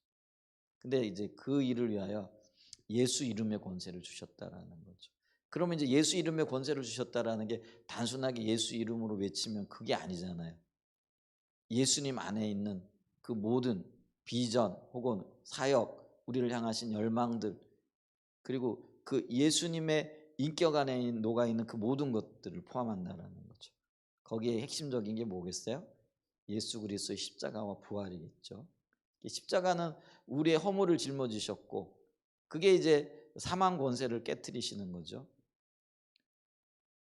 S1: 근데 이제 그 일을 위하여 예수 이름의 권세를 주셨다라는 거죠. 그러면 이제 예수 이름의 권세를 주셨다라는 게 단순하게 예수 이름으로 외치면 그게 아니잖아요. 예수님 안에 있는 그 모든 비전 혹은 사역, 우리를 향하신 열망들, 그리고 그 예수님의 인격 안에 녹아 있는 그 모든 것들을 포함한다라는 거죠. 거기에 핵심적인 게 뭐겠어요? 예수 그리스도의 십자가와 부활이겠죠. 십자가는 우리의 허물을 짊어지셨고 그게 이제 사망 권세를 깨트리시는 거죠.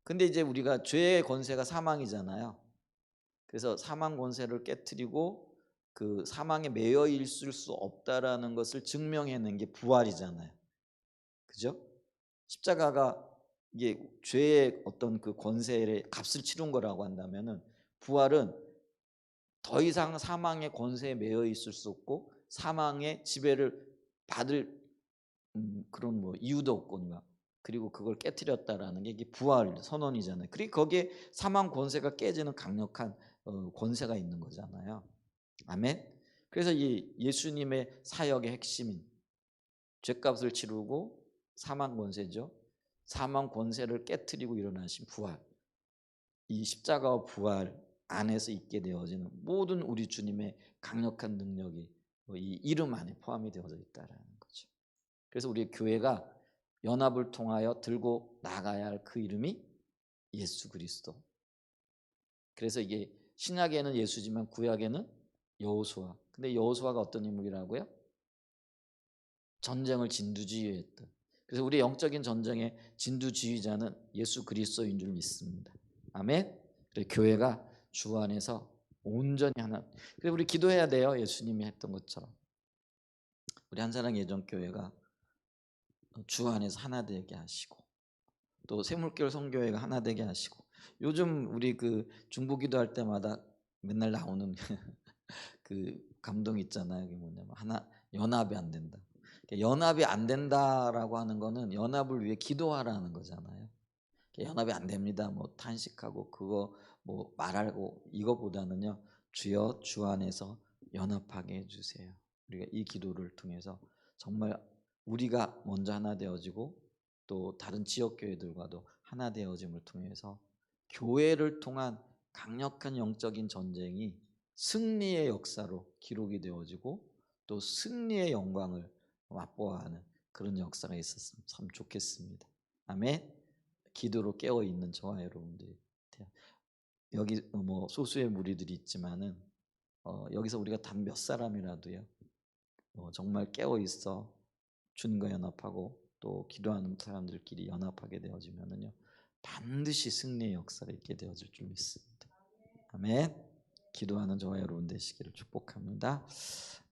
S1: 근데 이제 우리가 죄의 권세가 사망이잖아요. 그래서 사망 권세를 깨트리고 그 사망에 매여 있을 수 없다라는 것을 증명해낸 게 부활이잖아요. 그죠? 십자가가 이게 죄의 어떤 그 권세의 값을 치른 거라고 한다면은 부활은 더 이상 사망의 권세에 매여 있을 수 없고 사망의 지배를 받을 그런 뭐 이유도 없거니와 그리고 그걸 깨뜨렸다라는 게 이게 부활 선언이잖아요. 그리고 거기에 사망 권세가 깨지는 강력한 권세가 있는 거잖아요. 아멘. 그래서 이 예수님의 사역의 핵심인 죄값을 치르고 사망 권세죠. 사망 권세를 깨뜨리고 일어나신 부활. 이 십자가와 부활 안에서 있게 되어지는 모든 우리 주님의 강력한 능력이 이 이름 안에 포함이 되어져 있다라는 거죠. 그래서 우리 교회가 연합을 통하여 들고 나가야 할 그 이름이 예수 그리스도. 그래서 이게 신약에는 예수지만 구약에는 여호수아. 근데 여호수아가 어떤 인물이라고요? 전쟁을 진두지휘했던. 그래서 우리 영적인 전쟁의 진두지휘자는 예수 그리스도인 줄 믿습니다. 아멘. 그래서 교회가 주 안에서 온전히 하나. 그래서 우리 기도해야 돼요. 예수님이 했던 것처럼. 우리 한사랑 예전교회가 주 안에서 하나 되게 하시고 또 샘물교회 성교회가 하나 되게 하시고 요즘 우리 그 중보기도 할 때마다 맨날 나오는 그 감동 있잖아요. 그게 뭐냐면 하나 연합이 안 된다. 연합이 안 된다라고 하는 거는 연합을 위해 기도하라는 거잖아요. 연합이 안 됩니다. 뭐 탄식하고 그거 뭐 말하고 이거보다는요. 주여 주 안에서 연합하게 해주세요. 우리가 이 기도를 통해서 정말 우리가 먼저 하나 되어지고 또 다른 지역 교회들과도 하나 되어짐을 통해서 교회를 통한 강력한 영적인 전쟁이 승리의 역사로 기록이 되어지고 또 승리의 영광을 맛보아하는 그런 역사가 있었으면 참 좋겠습니다. 아멘. 기도로 깨어 있는 저와 여러분들이 여기 뭐 소수의 무리들이 있지만은 여기서 우리가 단 몇 사람이라도요 정말 깨어 있어 주님과 연합하고 또 기도하는 사람들끼리 연합하게 되어지면은요 반드시 승리의 역사가 있게 되어질 줄 믿습니다. 아멘. 기도하는 저와 여러분 되시기를 축복합니다.